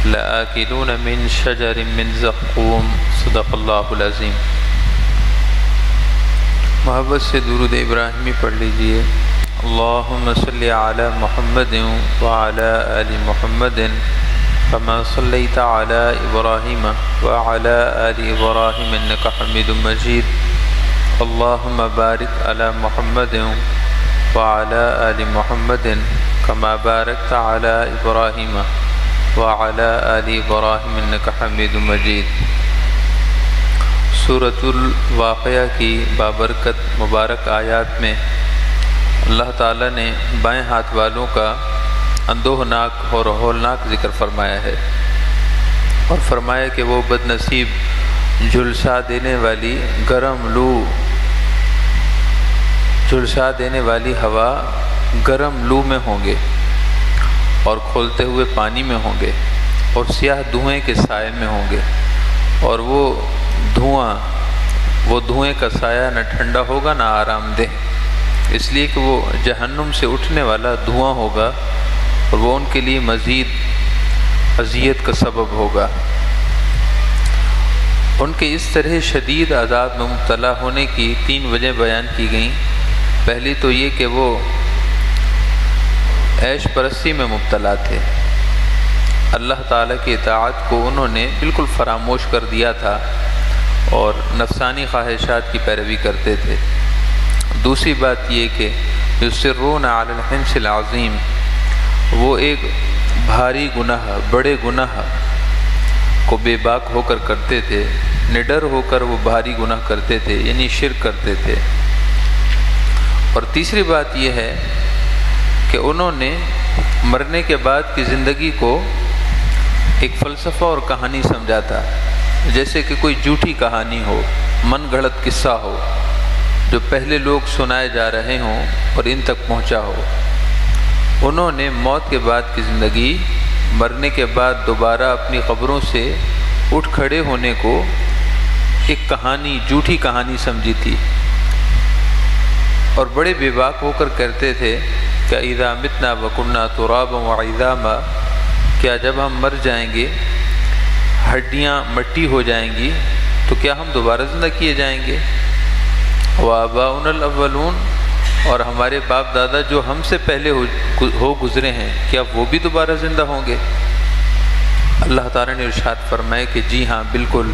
لآکلون من شجر من زقوم صدق اللہ العظیم۔ محبت سے درود ابراہیمی پڑھ لیجئے۔ اللہم صلی علی محمد وعلی آل محمد كما صلیت علی ابراہیم وعلی آل ابراہیم انک حمید مجید۔ اللہم بارک علی محمد وعلی آل محمد كما بارکت علی ابراہیم وعلی آل ابراہیم انک حمید مجید۔ سورۃ الواقعہ کی بابرکت مبارک آیات میں اللہ تعالیٰ نے بائیں ہاتھ والوں کا اندوہناک اور ہولناک ذکر فرمایا ہے، اور فرمایا کہ وہ بد نصیب جھلسا دینے والی گرم لو، جھلسا دینے والی ہوا گرم لو میں ہوں گے، اور کھولتے ہوئے پانی میں ہوں گے، اور سیاہ دھوئیں کے سائے میں ہوں گے، اور وہ دھوئیں کا سایہ نہ ٹھنڈا ہوگا نہ آرام دہ، اس لیے کہ وہ جہنم سے اٹھنے والا دھواں ہوگا، اور وہ ان کے لیے مزید اذیت کا سبب ہوگا۔ ان کے اس طرح شدید عذاب میں مبتلا ہونے کی 3 وجہ بیان کی گئیں۔ پہلی تو یہ کہ وہ عیش پرستی میں مبتلا تھے، اللہ تعالیٰ کی اطاعت کو انہوں نے بالکل فراموش کر دیا تھا اور نفسانی خواہشات کی پیروی کرتے تھے۔ دوسری بات یہ کہ یصرون علی الحنث العظیم، وہ ایک بھاری گناہ، بڑے گناہ کو بے باک ہو کر کرتے تھے، نڈر ہو کر وہ بھاری گناہ کرتے تھے، یعنی شرک کرتے تھے۔ اور تیسری بات یہ ہے کہ انہوں نے مرنے کے بعد کی زندگی کو ایک فلسفہ اور کہانی سمجھا تھا، جیسے کہ کوئی جھوٹی کہانی ہو، من گھڑت قصہ ہو جو پہلے لوگ سنائے جا رہے ہوں اور ان تک پہنچا ہو۔ انہوں نے موت کے بعد کی زندگی، مرنے کے بعد دوبارہ اپنی قبروں سے اٹھ کھڑے ہونے کو ایک کہانی، جھوٹی کہانی سمجھی تھی، اور بڑے بے باک ہو کر کہتے تھے کہ اذا متنا وکنا ترابا وعظاما، کیا جب ہم مر جائیں گے، ہڈیاں مٹی ہو جائیں گی، تو کیا ہم دوبارہ زندہ کیے جائیں گے؟ وآباؤنا الاولون، اور ہمارے باپ دادا جو ہم سے پہلے ہو گزرے ہیں، کیا وہ بھی دوبارہ زندہ ہوں گے؟ اللہ تعالیٰ نے ارشاد فرمائے کہ جی ہاں بالکل،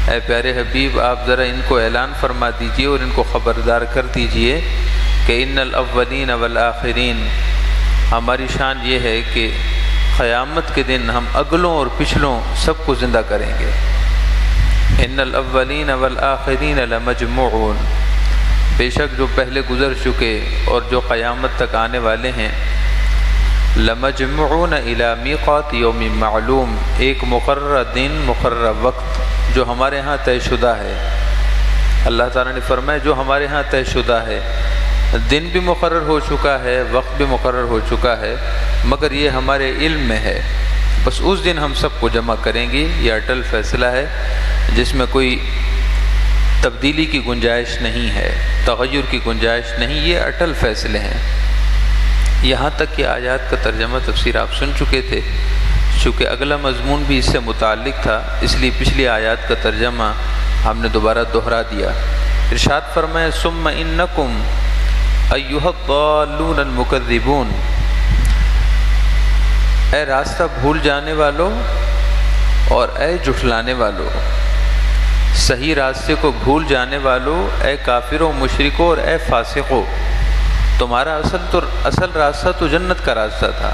اے پیارے حبیب آپ ذرا ان کو اعلان فرما دیجئے اور ان کو خبردار کر دیجئے کہ ان الاولین والآخرین، ہماری شان یہ ہے کہ قیامت کے دن ہم اگلوں اور پچھلوں سب کو زندہ کریں گے۔ ان الاولین والآخرین لمجموعون، بے شک جو پہلے گزر چکے اور جو قیامت تک آنے والے ہیں، لمجموعون الی میقات یوم معلوم، ایک مقررہ دن، مقررہ وقت جو ہمارے ہاں طے شدہ ہے۔ اللہ تعالیٰ نے فرمایا جو ہمارے ہاں طے شدہ ہے، دن بھی مقرر ہو چکا ہے، وقت بھی مقرر ہو چکا ہے، مگر یہ ہمارے علم میں ہے، بس اس دن ہم سب کو جمع کریں گے۔ یہ اٹل فیصلہ ہے جس میں کوئی تبدیلی کی گنجائش نہیں ہے، تغیر کی گنجائش نہیں، یہ اٹل فیصلے ہیں۔ یہاں تک کہ آیات کا ترجمہ تفسیر آپ سن چکے تھے، چونکہ اگلا مضمون بھی اس سے متعلق تھا، اس لیے پچھلی آیات کا ترجمہ ہم نے دوبارہ دہرا دیا۔ ارشاد فرمائے ثم انکم ایھا الضالون المکذبون، اے راستہ بھول جانے والو اور اے جھٹلانے والو، صحیح راستے کو بھول جانے والو، اے کافروں مشرکوں اور اے فاسقوں، تمہارا اصل راستہ تو جنت کا راستہ تھا،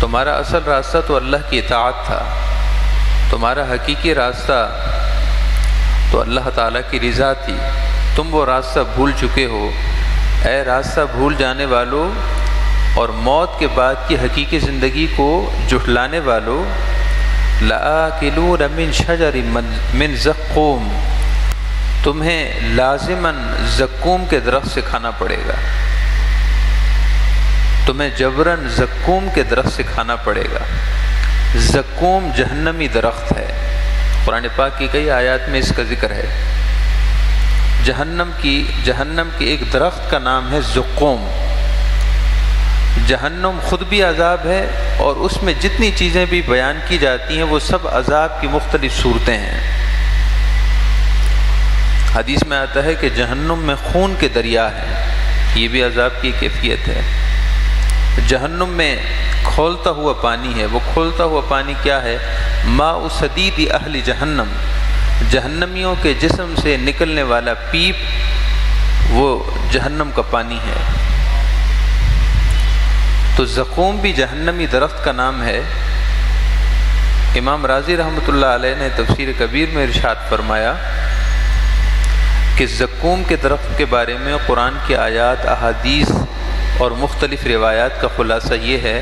تمہارا اصل راستہ تو اللہ کی اطاعت تھا، تمہارا حقیقی راستہ تو اللہ تعالیٰ کی رضا تھی، تم وہ راستہ بھول چکے ہو۔ اے راستہ بھول جانے والو اور موت کے بعد کی حقیقی زندگی کو جھٹلانے والو، لآکلون من شجر من زقوم، تمہیں لازماً زقوم کے درخت سے کھانا پڑے گا، تمہیں جبراً زقوم کے درخت سے کھانا پڑے گا۔ زقوم جہنمی درخت ہے، قرآن پاک کی کئی آیات میں اس کا ذکر ہے۔ جہنم کی ایک درخت کا نام ہے زقوم۔ جہنم خود بھی عذاب ہے، اور اس میں جتنی چیزیں بھی بیان کی جاتی ہیں وہ سب عذاب کی مختلف صورتیں ہیں۔ حدیث میں آتا ہے کہ جہنم میں خون کے دریا ہیں، یہ بھی عذاب کی کیفیت ہے۔ جہنم میں کھولتا ہوا پانی ہے، وہ کھولتا ہوا پانی کیا ہے؟ ماء صدید اہل جہنم، جہنمیوں کے جسم سے نکلنے والا پیپ وہ جہنم کا پانی ہے۔ تو زقوم بھی جہنمی درخت کا نام ہے۔ امام رازی رحمۃ اللہ علیہ نے تفسیر کبیر میں ارشاد فرمایا کہ زقوم کے درخت کے بارے میں قرآن کی آیات، احادیث اور مختلف روایات کا خلاصہ یہ ہے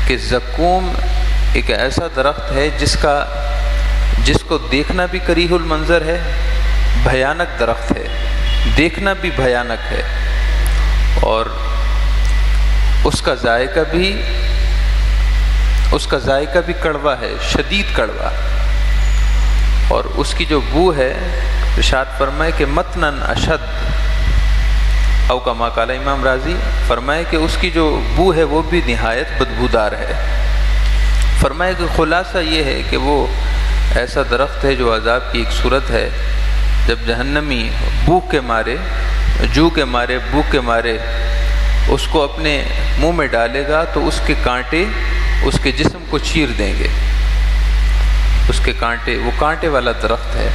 کہ زقوم ایک ایسا درخت ہے جس کو دیکھنا بھی کریہ المنظر ہے، بھیانک درخت ہے، دیکھنا بھی بھیانک ہے، اور اس کا ذائقہ بھی کڑوا ہے، شدید کڑوا، اور اس کی جو بو ہے ارشاد فرمائے کہ متنن اشد، او کما قال امام رازی فرمائے کہ اس کی جو بو ہے وہ بھی نہایت بدبودار ہے۔ فرمائے کہ خلاصہ یہ ہے کہ وہ ایسا درخت ہے جو عذاب کی ایک صورت ہے، جب جہنمی بھوک کے مارے، جو کے مارے، بھوک کے مارے اس کو اپنے منہ میں ڈالے گا تو اس کے کانٹے اس کے جسم کو چیر دیں گے۔ اس کے کانٹے، وہ کانٹے والا درخت ہے،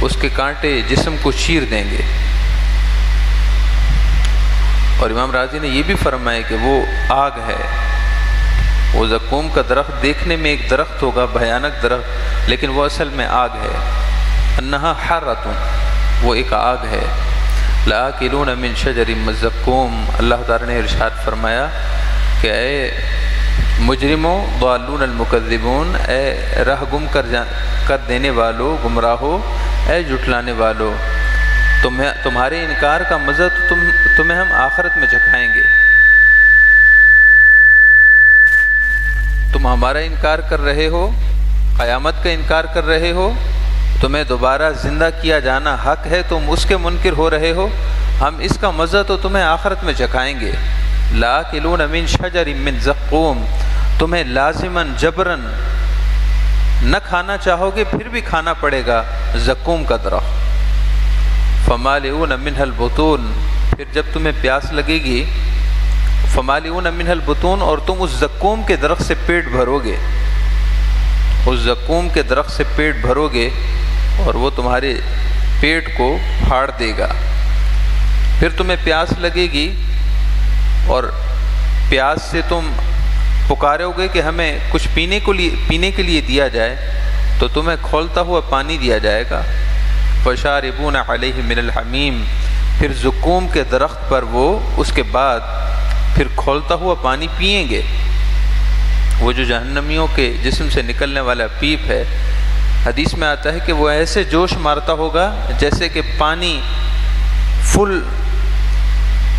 اس کے کانٹے جسم کو چیر دیں گے۔ اور امام رازی نے یہ بھی فرمایا کہ وہ آگ ہے۔ وہ زقوم کا درخت دیکھنے میں ایک درخت ہوگا، بھیانک درخت، لیکن وہ اصل میں آگ ہے۔ انہا حرۃ، وہ ایک آگ ہے۔ لآکلون من شجر من زقوم، اللہ تعالیٰ نے ارشاد فرمایا کہ اے مجرموں، ضالون المکذبون، اے راہ گم کر دینے والو، گمراہو، اے جھٹلانے والو، تمہارے انکار کا مزہ تو تمہیں ہم آخرت میں چکھائیں گے۔ تم ہمارا انکار کر رہے ہو، قیامت کا انکار کر رہے ہو، تمہیں دوبارہ زندہ کیا جانا حق ہے، تم اس کے منکر ہو رہے ہو، ہم اس کا مزہ تو تمہیں آخرت میں چکھائیں گے۔ لآکلون من شجر من زقوم، تمہیں لازماً جبراً نہ کھانا چاہو گے پھر بھی کھانا پڑے گا زقوم کا درخت۔ فمالئون منها البطون، پھر جب تمہیں پیاس لگے گی، فمالئون منها البطون، اور تم اس زقوم کے درخت سے پیٹ بھرو گے، اس زقوم کے درخت سے پیٹ بھرو گے اور وہ تمہارے پیٹ کو پھاڑ دے گا۔ پھر تمہیں پیاس لگے گی اور پیاس سے تم پکارو گے کہ ہمیں کچھ پینے کے لیے دیا جائے، تو تمہیں کھولتا ہوا پانی دیا جائے گا۔ فشاربون علیہ من الحمیم، پھر زقوم کے درخت پر وہ اس کے بعد پھر کھولتا ہوا پانی پئیں گے۔ وہ جو جہنمیوں کے جسم سے نکلنے والا پیپ ہے، حدیث میں آتا ہے کہ وہ ایسے جوش مارتا ہوگا جیسے کہ پانی فل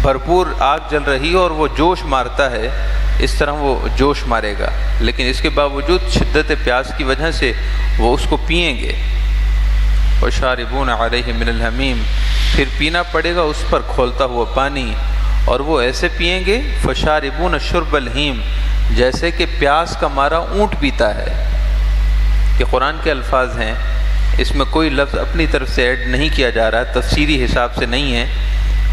بھرپور آگ جل رہی اور وہ جوش مارتا ہے، اس طرح وہ جوش مارے گا، لیکن اس کے باوجود شدت پیاس کی وجہ سے وہ اس کو پئیں گے۔ وشاربون علیہ من الحمیم، پھر پینا پڑے گا اس پر کھولتا ہوا پانی، اور وہ ایسے پئیں گے فشاربون شرب الہیم، جیسے کہ پیاس کا مارا اونٹ پیتا ہے۔ یہ قرآن کے الفاظ ہیں، اس میں کوئی لفظ اپنی طرف سے ایڈ نہیں کیا جا رہا، تفسیری حساب سے نہیں ہے،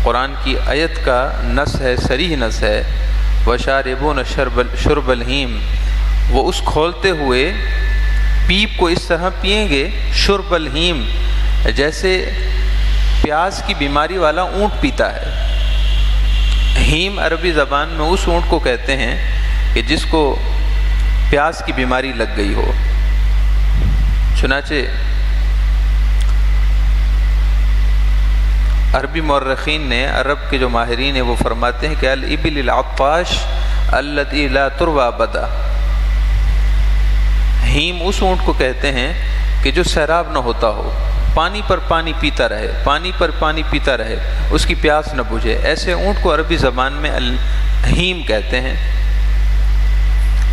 قرآن کی آیت کا نص ہے، صریح نص ہے۔ وشاربون شرب الہیم، وہ اس کھولتے ہوئے پیپ کو اس طرح پئیں گے، شرب الہیم، جیسے پیاس کی بیماری والا اونٹ پیتا ہے۔ ہیم عربی زبان میں اس اونٹ کو کہتے ہیں کہ جس کو پیاس کی بیماری لگ گئی ہو۔ چنانچہ عربی مورخین نے، عرب کے جو ماہرین ہیں، وہ فرماتے ہیں کہ الابل العطاش التي لا تروى ابدا، ہیم اس اونٹ کو کہتے ہیں کہ جو سیراب نہ ہوتا ہو، پانی پر پانی پیتا رہے، پانی پر پانی پیتا رہے، اس کی پیاس نہ بجھے، ایسے اونٹ کو عربی زبان میں الہیم کہتے ہیں۔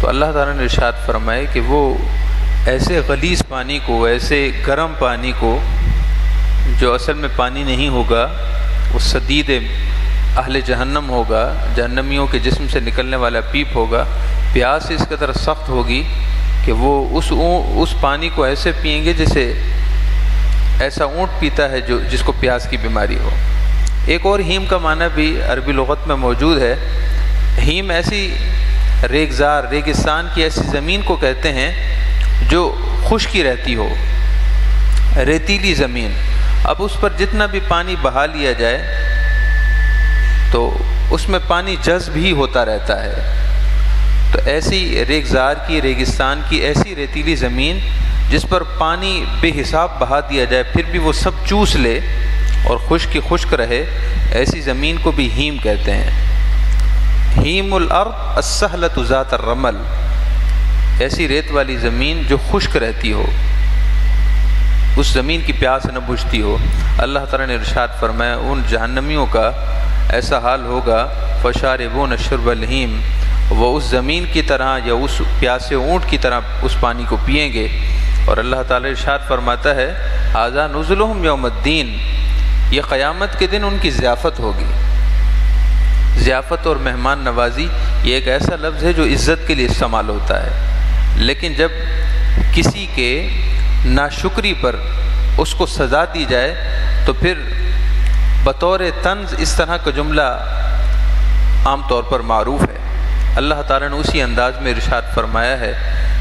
تو اللہ تعالیٰ نے ارشاد فرمائے کہ وہ ایسے غلیظ پانی کو، ایسے گرم پانی کو جو اصل میں پانی نہیں ہوگا، وہ شدید اہل جہنم ہوگا، جہنمیوں کے جسم سے نکلنے والا پیپ ہوگا، پیاس اس قدر سخت ہوگی کہ وہ اس پانی کو ایسے پئیں گے جیسے ایسا اونٹ پیتا ہے جس کو پیاس کی بیماری ہو۔ ایک اور ہیم کا معنی بھی عربی لغت میں موجود ہے۔ ہیم ایسی ریگزار ریگستان کی ایسی زمین کو کہتے ہیں جو خشکی رہتی ہو، ریتیلی زمین۔ اب اس پر جتنا بھی پانی بہا لیا جائے تو اس میں پانی جذب ہی ہوتا رہتا ہے۔ تو ایسی ریگزار کی ریگستان کی ایسی ریتیلی زمین جس پر پانی بے حساب بہا دیا جائے پھر بھی وہ سب چوس لے اور خشک رہے، ایسی زمین کو بھی ہیم کہتے ہیں۔ ہیم الارض السہلۃ ذات الرمل، ایسی ریت والی زمین جو خشک رہتی ہو، اس زمین کی پیاس نہ بجھتی ہو۔ اللہ تعالیٰ نے ارشاد فرمایا ان جہنمیوں کا ایسا حال ہوگا فشاربون شرب الہیم، وہ اس زمین کی طرح یا اس پیاسے اونٹ کی طرح اس پانی کو پئیں گے۔ اور اللہ تعالیٰ ارشاد فرماتا ہے ھذا نزلہم یوم الدین، یہ قیامت کے دن ان کی ضیافت ہوگی۔ ضیافت اور مہمان نوازی یہ ایک ایسا لفظ ہے جو عزت کے لیے استعمال ہوتا ہے، لیکن جب کسی کے ناشکری پر اس کو سزا دی جائے تو پھر بطور طنز اس طرح کا جملہ عام طور پر معروف ہے۔ اللہ تعالیٰ نے اسی انداز میں ارشاد فرمایا ہے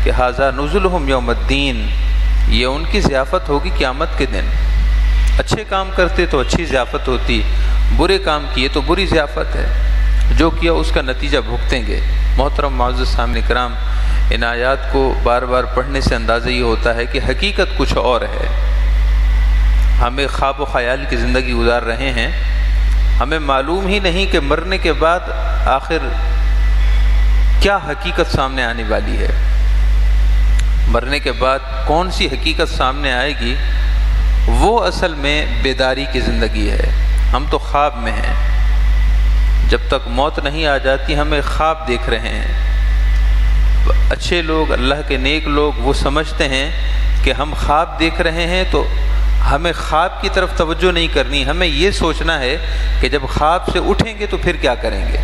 کہ ھذا نزلہم یوم الدین، یہ ان کی ضیافت ہوگی قیامت کے دن۔ اچھے کام کرتے تو اچھی ضیافت ہوتی، برے کام کیے تو بری ضیافت ہے، جو کیا اس کا نتیجہ بھگتیں گے۔ محترم معزز سامعین کرام، ان آیات کو بار بار پڑھنے سے اندازہ یہ ہوتا ہے کہ حقیقت کچھ اور ہے۔ ہم ایک خواب و خیال کی زندگی گزار رہے ہیں، ہمیں معلوم ہی نہیں کہ مرنے کے بعد آخر کیا حقیقت سامنے آنے والی ہے، مرنے کے بعد کون سی حقیقت سامنے آئے گی، وہ اصل میں بیداری کی زندگی ہے۔ ہم تو خواب میں ہیں، جب تک موت نہیں آ جاتی ہمیں خواب دیکھ رہے ہیں۔ اچھے لوگ، اللہ کے نیک لوگ، وہ سمجھتے ہیں کہ ہم خواب دیکھ رہے ہیں تو ہمیں خواب کی طرف توجہ نہیں کرنی، ہمیں یہ سوچنا ہے کہ جب خواب سے اٹھیں گے تو پھر کیا کریں گے۔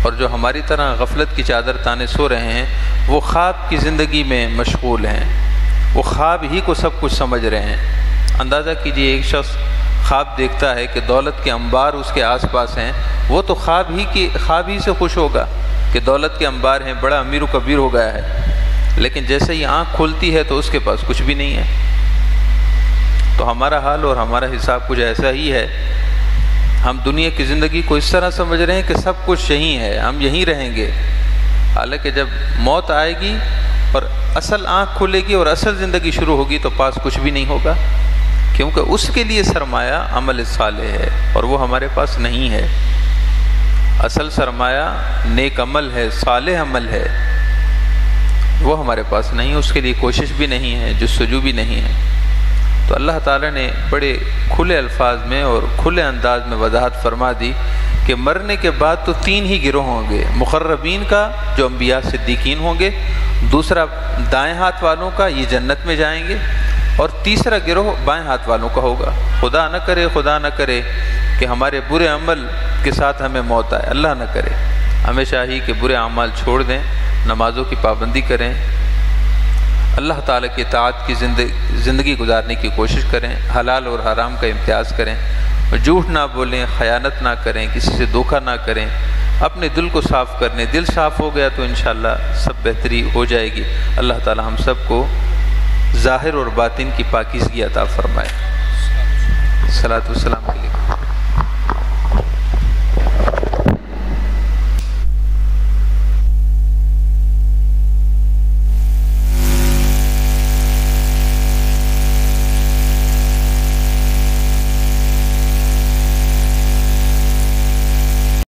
اور جو ہماری طرح غفلت کی چادر تانے سو رہے ہیں وہ خواب کی زندگی میں مشغول ہیں، وہ خواب ہی کو سب کچھ سمجھ رہے ہیں۔ اندازہ کیجئے ایک شخص خواب دیکھتا ہے کہ دولت کے انبار اس کے آس پاس ہیں، وہ تو خواب ہی سے خوش ہوگا کہ دولت کے انبار ہیں، بڑا امیر و کبیر ہو گیا ہے، لیکن جیسے ہی آنکھ کھلتی ہے تو اس کے پاس کچھ بھی نہیں ہے۔ تو ہمارا حال اور ہمارا حساب کچھ ایسا ہی ہے۔ ہم دنیا کی زندگی کو اس طرح سمجھ رہے ہیں کہ سب کچھ یہیں ہے، ہم یہیں رہیں گے، حالانکہ جب موت آئے گی اور اصل آنکھ کھلے گی اور اصل زندگی شروع ہوگی تو پاس کچھ بھی نہیں ہوگا، کیونکہ اس کے لیے سرمایہ عمل صالح ہے اور وہ ہمارے پاس نہیں ہے۔ اصل سرمایہ نیک عمل ہے، صالح عمل ہے، وہ ہمارے پاس نہیں، اس کے لیے کوشش بھی نہیں ہے، جستجو بھی نہیں ہے۔ تو اللہ تعالیٰ نے بڑے کھلے الفاظ میں اور کھلے انداز میں وضاحت فرما دی کہ مرنے کے بعد تو تین ہی گروہ ہوں گے، مقربین کا جو انبیاء صدیقین ہوں گے، دوسرا دائیں ہاتھ والوں کا، یہ جنت میں جائیں گے، اور تیسرا گروہ بائیں ہاتھ والوں کا ہوگا۔ خدا نہ کرے کہ ہمارے برے عمل کے ساتھ ہمیں موت آئے، اللہ نہ کرے۔ ہمیں چاہیے کہ برے اعمال چھوڑ دیں، نمازوں کی پابندی کریں، اللہ تعالیٰ کی اطاعت کی زندگی گزارنے کی کوشش کریں، حلال اور حرام کا امتیاز کریں، جھوٹ نہ بولیں، خیانت نہ کریں، کسی سے دھوکہ نہ کریں، اپنے دل کو صاف کرنے، دل صاف ہو گیا تو انشاءاللہ سب بہتری ہو جائے گی۔ اللہ تعالیٰ ہم سب کو ظاہر اور باطن کی پاکیزگی عطا فرمائے۔ صلاۃ والسلام علیکم۔